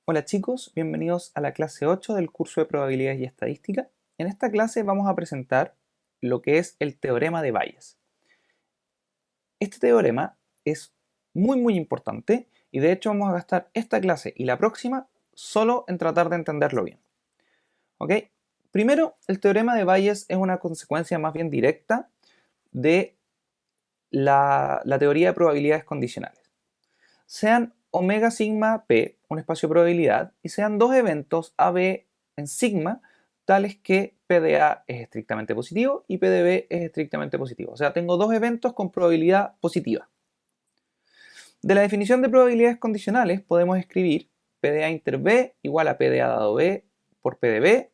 Hola chicos, bienvenidos a la clase 8 del curso de Probabilidades y Estadística. En esta clase vamos a presentar lo que es el teorema de Bayes. Este teorema es muy importante y de hecho vamos a gastar esta clase y la próxima solo en tratar de entenderlo bien. ¿Ok? Primero, el teorema de Bayes es una consecuencia más bien directa de la teoría de probabilidades condicionales. Sean omega sigma p, un espacio de probabilidad, y sean dos eventos AB en sigma, tales que P de A es estrictamente positivo y P de B es estrictamente positivo. O sea, tengo dos eventos con probabilidad positiva. De la definición de probabilidades condicionales podemos escribir P de A inter B igual a P de A dado B por P de B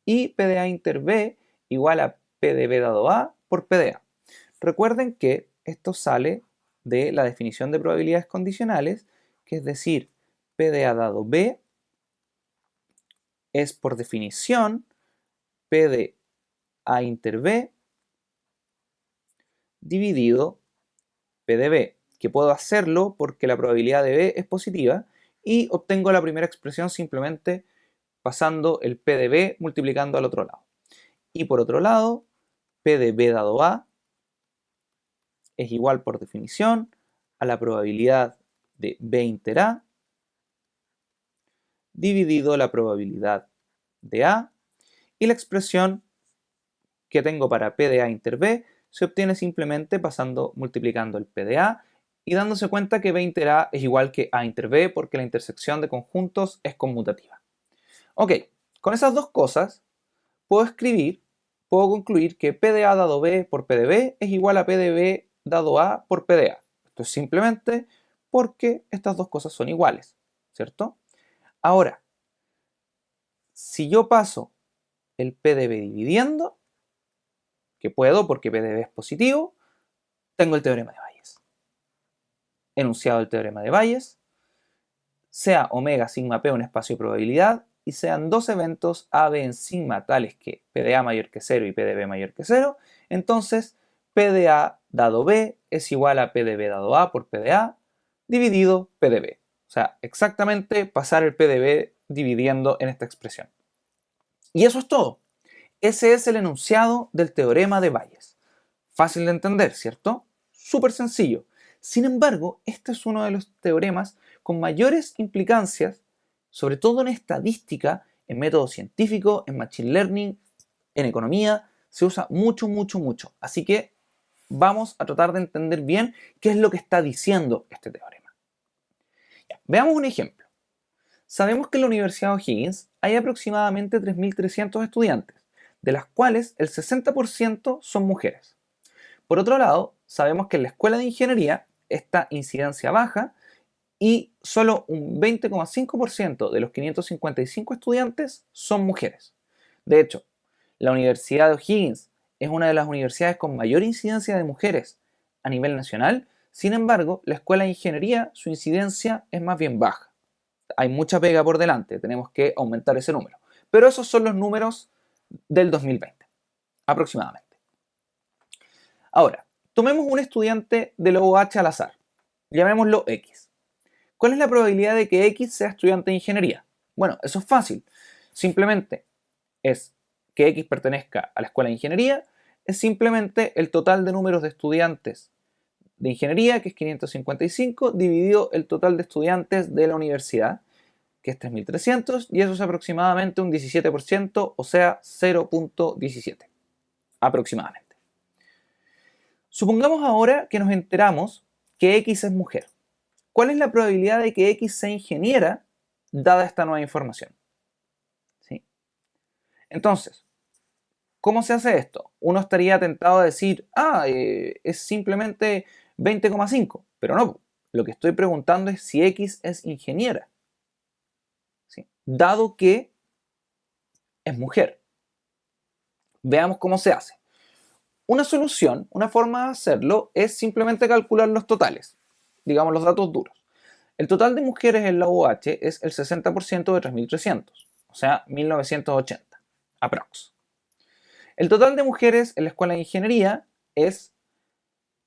y P de A inter B igual a P de B dado A por P de A. Recuerden que esto sale de la definición de probabilidades condicionales, que es decir, P de A dado B es por definición P de A inter B dividido P de B, que puedo hacerlo porque la probabilidad de B es positiva y obtengo la primera expresión simplemente pasando el P de B multiplicando al otro lado. Y por otro lado, P de B dado A es igual por definición a la probabilidad de B inter A dividido la probabilidad de A, y la expresión que tengo para P de A inter B se obtiene simplemente multiplicando el P de A y dándose cuenta que B inter A es igual que A inter B porque la intersección de conjuntos es conmutativa. Ok, con esas dos cosas puedo concluir que P de A dado B por P de B es igual a P de B dado A por P de A. Esto es simplemente porque estas dos cosas son iguales, ¿cierto? Ahora, si yo paso el P de B dividiendo, que puedo porque P de B es positivo, tengo el teorema de Bayes. Enunciado del teorema de Bayes, sea omega sigma P un espacio de probabilidad y sean dos eventos AB en sigma tales que P de A mayor que 0 y P de B mayor que 0, entonces P de A dado B es igual a P de B dado A por P de A dividido P de B. O sea, exactamente pasar el P de B dividiendo en esta expresión. Y eso es todo. Ese es el enunciado del teorema de Bayes. Fácil de entender, ¿cierto? Súper sencillo. Sin embargo, este es uno de los teoremas con mayores implicancias, sobre todo en estadística, en método científico, en machine learning, en economía. Se usa mucho. Así que vamos a tratar de entender bien qué es lo que está diciendo este teorema. Ya, veamos un ejemplo. Sabemos que en la Universidad O'Higgins hay aproximadamente 3.300 estudiantes, de las cuales el 60% son mujeres. Por otro lado, sabemos que en la Escuela de Ingeniería esta incidencia baja y solo un 20,5% de los 555 estudiantes son mujeres. De hecho, la Universidad de O'Higgins es una de las universidades con mayor incidencia de mujeres a nivel nacional. Sin embargo, la Escuela de Ingeniería, su incidencia es más bien baja. Hay mucha pega por delante, tenemos que aumentar ese número. Pero esos son los números del 2020, aproximadamente. Ahora, tomemos un estudiante de la UH al azar, llamémoslo X. ¿Cuál es la probabilidad de que X sea estudiante de ingeniería? Bueno, eso es fácil. Simplemente es que X pertenezca a la escuela de ingeniería, es simplemente el total de números de estudiantes de ingeniería, que es 555, dividido el total de estudiantes de la universidad, que es 3.300, y eso es aproximadamente un 17%, o sea, 0,17 aproximadamente. Supongamos ahora que nos enteramos que X es mujer. ¿Cuál es la probabilidad de que X sea ingeniera dada esta nueva información? ¿Sí? Entonces, ¿cómo se hace esto? Uno estaría tentado a decir, es simplemente 20,5, pero no. Lo que estoy preguntando es si X es ingeniera, ¿sí? Dado que es mujer. Veamos cómo se hace. Una solución, una forma de hacerlo es simplemente calcular los totales, digamos los datos duros. El total de mujeres en la UH es el 60% de 3.300, o sea, 1.980, aprox. El total de mujeres en la Escuela de Ingeniería es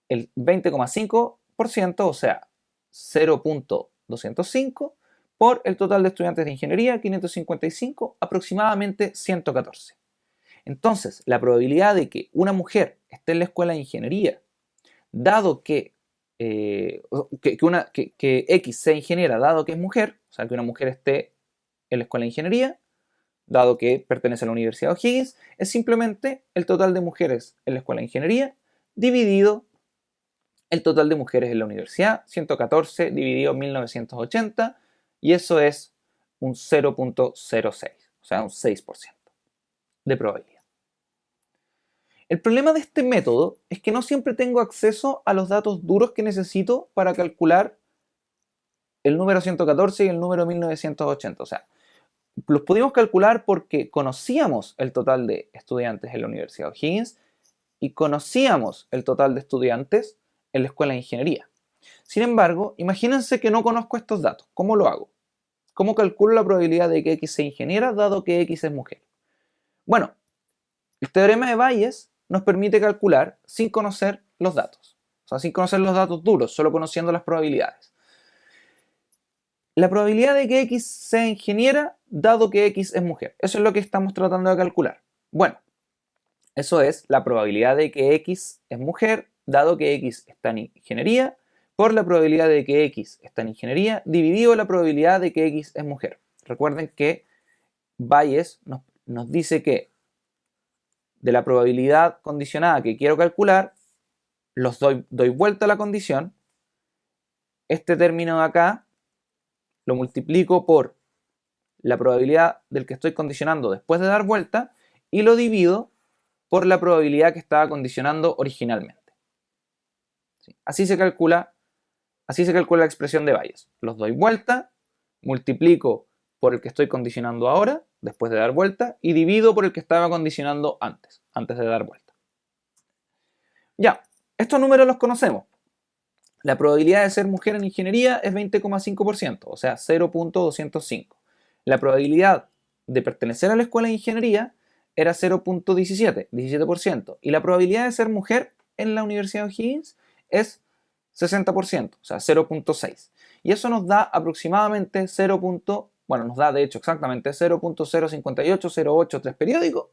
el 20,5%, o sea, 0,205 por el total de estudiantes de ingeniería, 555, aproximadamente 114. Entonces, la probabilidad de que una mujer esté en la escuela de ingeniería, dado que X sea ingeniera, dado que es mujer, o sea, que una mujer esté en la escuela de ingeniería, dado que pertenece a la Universidad de O'Higgins, es simplemente el total de mujeres en la escuela de ingeniería dividido el total de mujeres en la universidad, 114 dividido 1980, y eso es un 0.06, o sea, un 6% de probabilidad. El problema de este método es que no siempre tengo acceso a los datos duros que necesito para calcular el número 114 y el número 1980. O sea, los pudimos calcular porque conocíamos el total de estudiantes en la Universidad de O'Higgins y conocíamos el total de estudiantes en la Escuela de Ingeniería. Sin embargo, imagínense que no conozco estos datos. ¿Cómo lo hago? ¿Cómo calculo la probabilidad de que X sea ingeniera dado que X es mujer? Bueno, el teorema de Bayes nos permite calcular sin conocer los datos. O sea, sin conocer los datos duros, solo conociendo las probabilidades. La probabilidad de que X sea ingeniera dado que X es mujer. Eso es lo que estamos tratando de calcular. Bueno, eso es la probabilidad de que X es mujer dado que X está en ingeniería por la probabilidad de que X está en ingeniería dividido la probabilidad de que X es mujer. Recuerden que Bayes nos dice que de la probabilidad condicionada que quiero calcular, doy vuelta a la condición, este término de acá lo multiplico por la probabilidad del que estoy condicionando después de dar vuelta y lo divido por la probabilidad que estaba condicionando originalmente. ¿Sí? Así se calcula la expresión de Bayes. Los doy vuelta, multiplico por el que estoy condicionando ahora, después de dar vuelta, y divido por el que estaba condicionando antes de dar vuelta. Ya, estos números los conocemos. La probabilidad de ser mujer en ingeniería es 20,5%, o sea, 0.205. La probabilidad de pertenecer a la escuela de ingeniería era 0.17, 17%. Y la probabilidad de ser mujer en la Universidad de O'Higgins es 60%, o sea, 0.6. Y eso nos da aproximadamente 0. Bueno, nos da de hecho exactamente 0.058083 periódicos,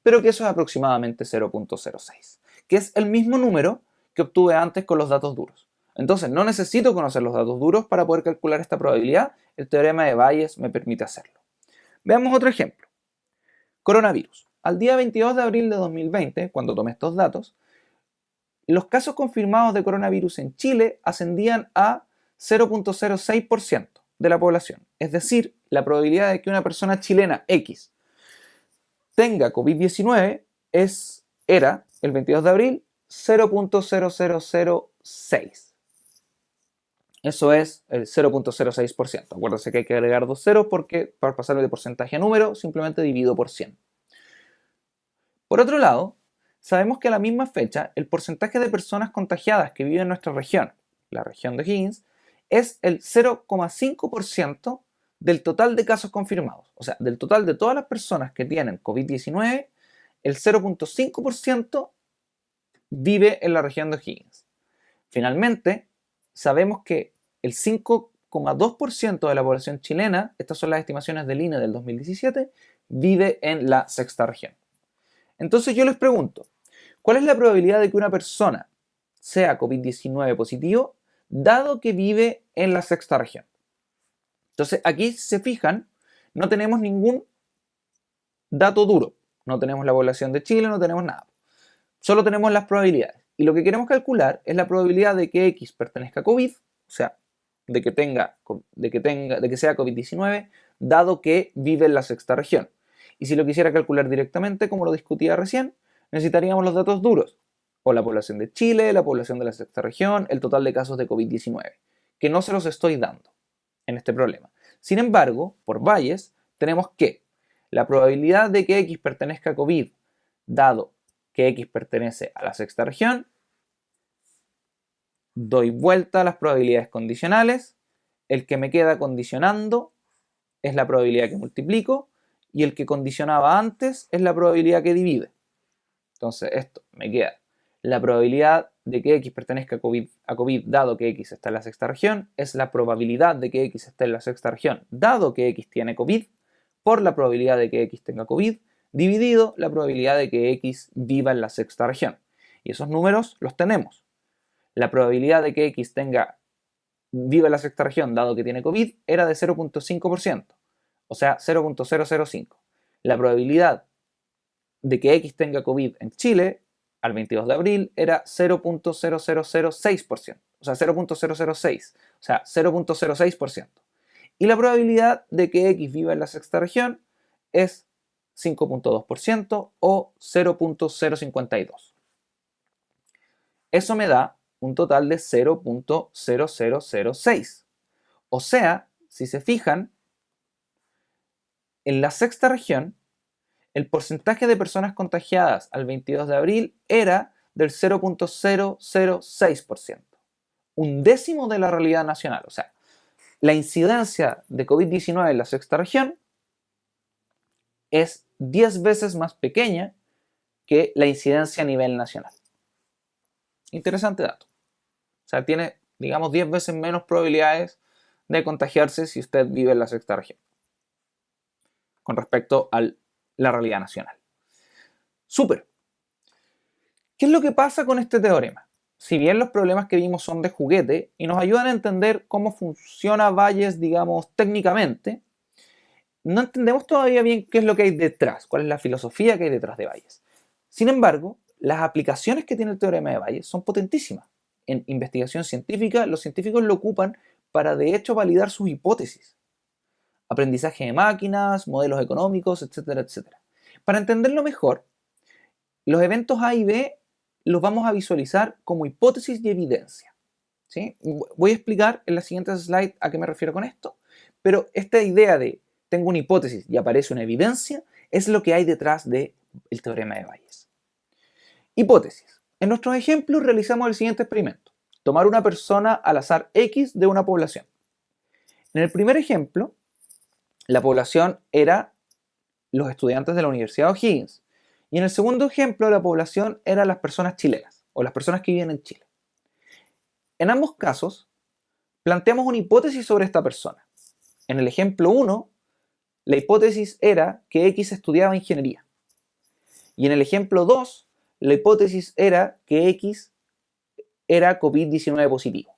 pero que eso es aproximadamente 0.06, que es el mismo número que obtuve antes con los datos duros. Entonces, no necesito conocer los datos duros para poder calcular esta probabilidad. El teorema de Bayes me permite hacerlo. Veamos otro ejemplo. Coronavirus. Al día 22 de abril de 2020, cuando tomé estos datos, los casos confirmados de coronavirus en Chile ascendían a 0.06% de la población. Es decir, la probabilidad de que una persona chilena X tenga COVID-19 era, el 22 de abril, 0.0006. Eso es el 0.06%. Acuérdense que hay que agregar dos ceros porque para pasarle de porcentaje a número simplemente divido por 100. Por otro lado, sabemos que a la misma fecha el porcentaje de personas contagiadas que viven en nuestra región, la región de O'Higgins, es el 0,5% del total de casos confirmados. O sea, del total de todas las personas que tienen COVID-19, el 0,5% vive en la región de O'Higgins. Finalmente, sabemos que el 5,2% de la población chilena, estas son las estimaciones del INE del 2017, vive en la sexta región. Entonces yo les pregunto, ¿cuál es la probabilidad de que una persona sea COVID-19 positivo dado que vive en la sexta región? Entonces aquí, si se fijan, no tenemos ningún dato duro. No tenemos la población de Chile, no tenemos nada. Solo tenemos las probabilidades. Y lo que queremos calcular es la probabilidad de que X pertenezca a COVID, o sea, de que sea COVID-19, dado que vive en la sexta región. Y si lo quisiera calcular directamente, como lo discutía recién, necesitaríamos los datos duros, o la población de Chile, la población de la sexta región, el total de casos de COVID-19, que no se los estoy dando en este problema. Sin embargo, por Bayes, tenemos que la probabilidad de que X pertenezca a COVID, dado que X pertenece a la sexta región, doy vuelta a las probabilidades condicionales, el que me queda condicionando es la probabilidad que multiplico y el que condicionaba antes es la probabilidad que divide. Entonces esto me queda la probabilidad de que X pertenezca a COVID dado que X está en la sexta región es la probabilidad de que X esté en la sexta región dado que X tiene COVID por la probabilidad de que X tenga COVID dividido la probabilidad de que X viva en la sexta región. Y esos números los tenemos. La probabilidad de que X viva en la sexta región dado que tiene COVID era de 0.5%, o sea, 0.005. La probabilidad de que X tenga COVID en Chile al 22 de abril era 0.0006%, o sea, 0.006, o sea, 0.06%. Y la probabilidad de que X viva en la sexta región es 5.2% o 0.052. Eso me da un total de 0.0006. O sea, si se fijan, en la sexta región, el porcentaje de personas contagiadas al 22 de abril era del 0.006%, un décimo de la realidad nacional. O sea, la incidencia de COVID-19 en la sexta región es 10 veces más pequeña que la incidencia a nivel nacional. Interesante dato. O sea, tiene, digamos, 10 veces menos probabilidades de contagiarse si usted vive en la sexta región con respecto a la realidad nacional. Súper. ¿Qué es lo que pasa con este teorema? Si bien los problemas que vimos son de juguete y nos ayudan a entender cómo funciona Bayes, digamos, técnicamente, no entendemos todavía bien qué es lo que hay detrás, cuál es la filosofía que hay detrás de Bayes. Sin embargo, las aplicaciones que tiene el teorema de Bayes son potentísimas. En investigación científica, los científicos lo ocupan para, de hecho, validar sus hipótesis. Aprendizaje de máquinas, modelos económicos, etcétera, etcétera. Para entenderlo mejor, los eventos A y B los vamos a visualizar como hipótesis y evidencia. ¿Sí? Voy a explicar en las siguientes slides a qué me refiero con esto, pero esta idea de tengo una hipótesis y aparece una evidencia es lo que hay detrás del teorema de Bayes. Hipótesis. En nuestros ejemplos realizamos el siguiente experimento. Tomar una persona al azar X de una población. En el primer ejemplo, la población era los estudiantes de la Universidad de O'Higgins. Y en el segundo ejemplo, la población eran las personas chilenas o las personas que viven en Chile. En ambos casos, planteamos una hipótesis sobre esta persona. En el ejemplo 1, la hipótesis era que X estudiaba ingeniería. Y en el ejemplo 2, la hipótesis era que X era COVID-19 positivo.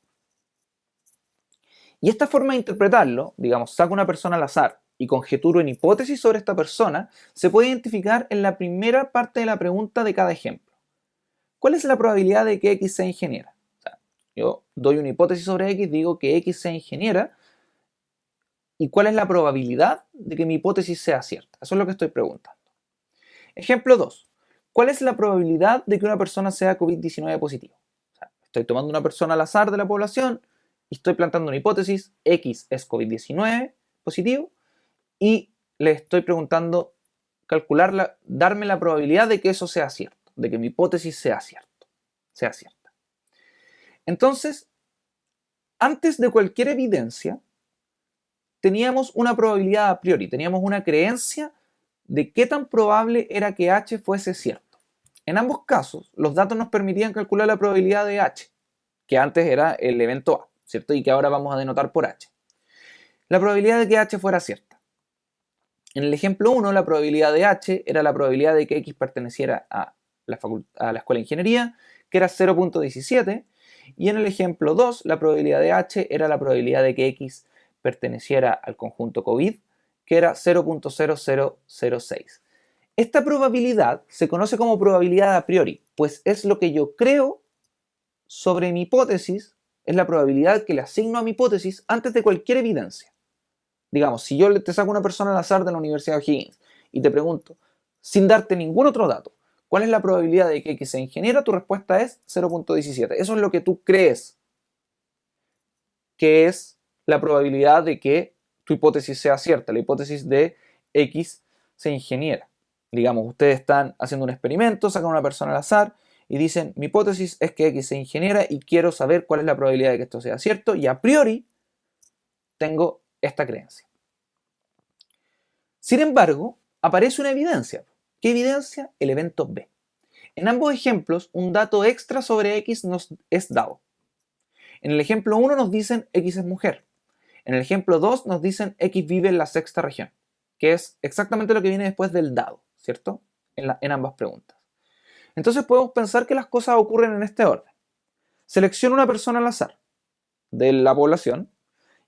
Y esta forma de interpretarlo, digamos, saco una persona al azar y conjeturo en hipótesis sobre esta persona, se puede identificar en la primera parte de la pregunta de cada ejemplo. ¿Cuál es la probabilidad de que X sea ingeniera? O sea, yo doy una hipótesis sobre X, digo que X sea ingeniera, ¿y cuál es la probabilidad de que mi hipótesis sea cierta? Eso es lo que estoy preguntando. Ejemplo 2. ¿Cuál es la probabilidad de que una persona sea COVID-19 positivo? O sea, estoy tomando una persona al azar de la población y estoy planteando una hipótesis, X es COVID-19 positivo, y le estoy preguntando darme la probabilidad de que eso sea cierto, de que mi hipótesis sea cierta. Entonces, antes de cualquier evidencia, teníamos una probabilidad a priori, teníamos una creencia de qué tan probable era que H fuese cierto. En ambos casos, los datos nos permitían calcular la probabilidad de H, que antes era el evento A, ¿cierto? Y que ahora vamos a denotar por H. La probabilidad de que H fuera cierta. En el ejemplo 1, la probabilidad de H era la probabilidad de que X perteneciera a la escuela de ingeniería, que era 0.17, y en el ejemplo 2, la probabilidad de H era la probabilidad de que X perteneciera al conjunto COVID, que era 0.0006. Esta probabilidad se conoce como probabilidad a priori, pues es lo que yo creo sobre mi hipótesis, es la probabilidad que le asigno a mi hipótesis antes de cualquier evidencia. Digamos, si yo te saco una persona al azar de la Universidad de O'Higgins y te pregunto, sin darte ningún otro dato, ¿cuál es la probabilidad de que X sea ingeniera? Tu respuesta es 0.17. Eso es lo que tú crees que es la probabilidad de que tu hipótesis sea cierta, la hipótesis de X sea ingeniera. Digamos, ustedes están haciendo un experimento, sacan a una persona al azar y dicen, mi hipótesis es que X sea ingeniera y quiero saber cuál es la probabilidad de que esto sea cierto, y a priori tengo esta creencia. Sin embargo, aparece una evidencia. ¿Qué evidencia? El evento B. En ambos ejemplos, un dato extra sobre X nos es dado. En el ejemplo 1 nos dicen X es mujer. En el ejemplo 2 nos dicen X vive en la sexta región, que es exactamente lo que viene después del dado, ¿cierto? En ambas preguntas. Entonces podemos pensar que las cosas ocurren en este orden. Selecciono una persona al azar de la población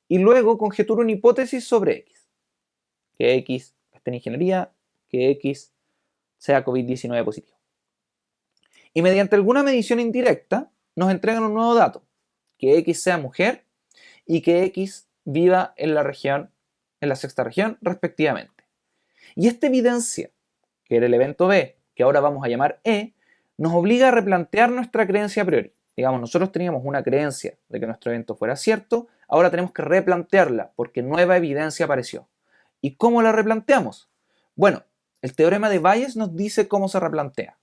y luego conjeturo una hipótesis sobre X. Que X esté en ingeniería, que X sea COVID-19 positivo. Y mediante alguna medición indirecta nos entregan un nuevo dato, que X sea mujer y que X viva en la sexta región, respectivamente. Y esta evidencia, que era el evento B, que ahora vamos a llamar E, nos obliga a replantear nuestra creencia a priori. Digamos, nosotros teníamos una creencia de que nuestro evento fuera cierto, ahora tenemos que replantearla porque nueva evidencia apareció. ¿Y cómo la replanteamos? Bueno, el teorema de Bayes nos dice cómo se replantea.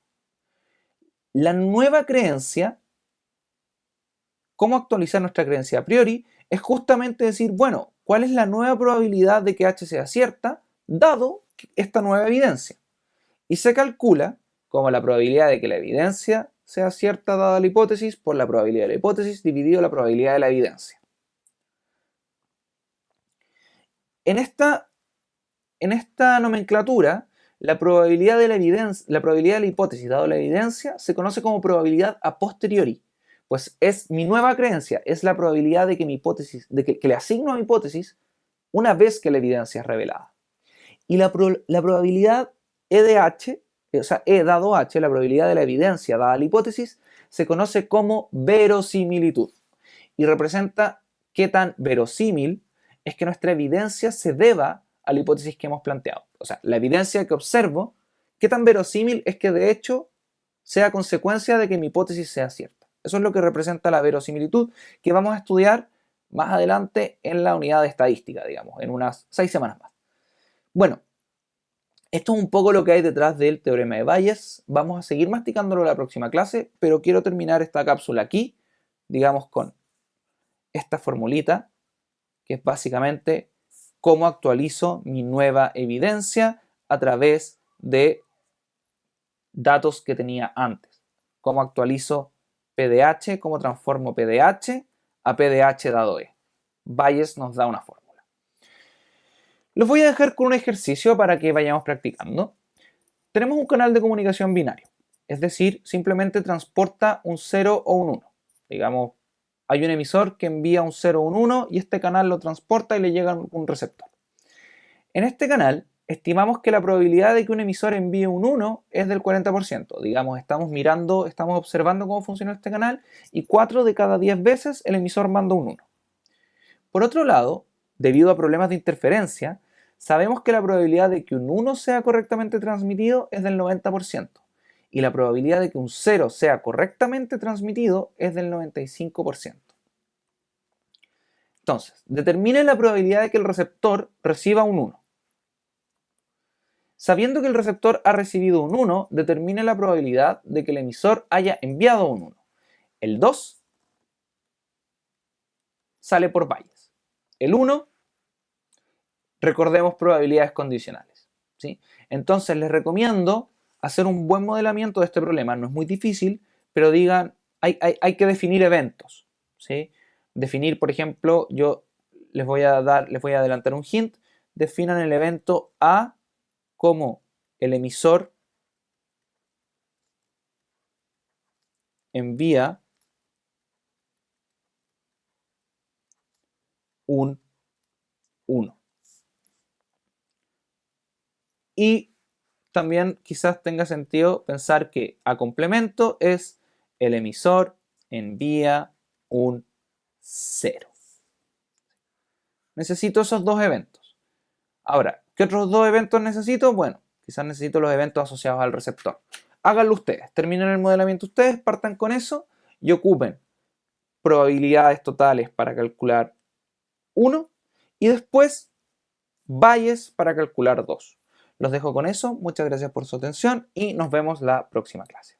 La nueva creencia, cómo actualizar nuestra creencia a priori, es justamente decir, bueno, ¿cuál es la nueva probabilidad de que H sea cierta, dado esta nueva evidencia? Y se calcula como la probabilidad de que la evidencia sea cierta dada la hipótesis por la probabilidad de la hipótesis dividido la probabilidad de la evidencia. En esta nomenclatura, la probabilidad de la hipótesis dado la evidencia se conoce como probabilidad a posteriori, pues es mi nueva creencia, es la probabilidad de que mi hipótesis, que le asigno a mi hipótesis una vez que la evidencia es revelada. Y la probabilidad E de H, o sea, E dado H, la probabilidad de la evidencia dada la hipótesis, se conoce como verosimilitud y representa qué tan verosímil es que nuestra evidencia se deba a la hipótesis que hemos planteado. O sea, la evidencia que observo, qué tan verosímil es que de hecho sea consecuencia de que mi hipótesis sea cierta. Eso es lo que representa la verosimilitud, que vamos a estudiar más adelante en la unidad de estadística, digamos, en unas 6 semanas más. Bueno, esto es un poco lo que hay detrás del teorema de Bayes. Vamos a seguir masticándolo en la próxima clase, pero quiero terminar esta cápsula aquí, digamos, con esta formulita, que es básicamente cómo actualizo mi nueva evidencia a través de datos que tenía antes. Cómo actualizo PDH, cómo transformo PDH a PDH dado E. Bayes nos da una fórmula. Los voy a dejar con un ejercicio para que vayamos practicando. Tenemos un canal de comunicación binario, es decir, simplemente transporta un 0 o un 1. Digamos, hay un emisor que envía un 0 o un 1 y este canal lo transporta y le llega un receptor. En este canal, estimamos que la probabilidad de que un emisor envíe un 1 es del 40%. Digamos, estamos observando cómo funciona este canal y 4 de cada 10 veces el emisor manda un 1. Por otro lado, debido a problemas de interferencia, sabemos que la probabilidad de que un 1 sea correctamente transmitido es del 90% y la probabilidad de que un 0 sea correctamente transmitido es del 95%. Entonces, determine la probabilidad de que el receptor reciba un 1. Sabiendo que el receptor ha recibido un 1, determine la probabilidad de que el emisor haya enviado un 1. El 2 sale por Bayes. El 1, recordemos probabilidades condicionales, ¿sí? Entonces les recomiendo hacer un buen modelamiento de este problema. No es muy difícil, pero digan, hay que definir eventos, ¿sí? Definir, por ejemplo, yo les voy a adelantar un hint. Definan el evento A como el emisor envía un 1. Y también quizás tenga sentido pensar que a complemento es el emisor envía un 0. Necesito esos dos eventos. Ahora, ¿qué otros dos eventos necesito? Bueno, quizás necesito los eventos asociados al receptor. Háganlo ustedes, terminen el modelamiento ustedes, partan con eso y ocupen probabilidades totales para calcular 1 y después Bayes para calcular 2. Los dejo con eso, muchas gracias por su atención y nos vemos la próxima clase.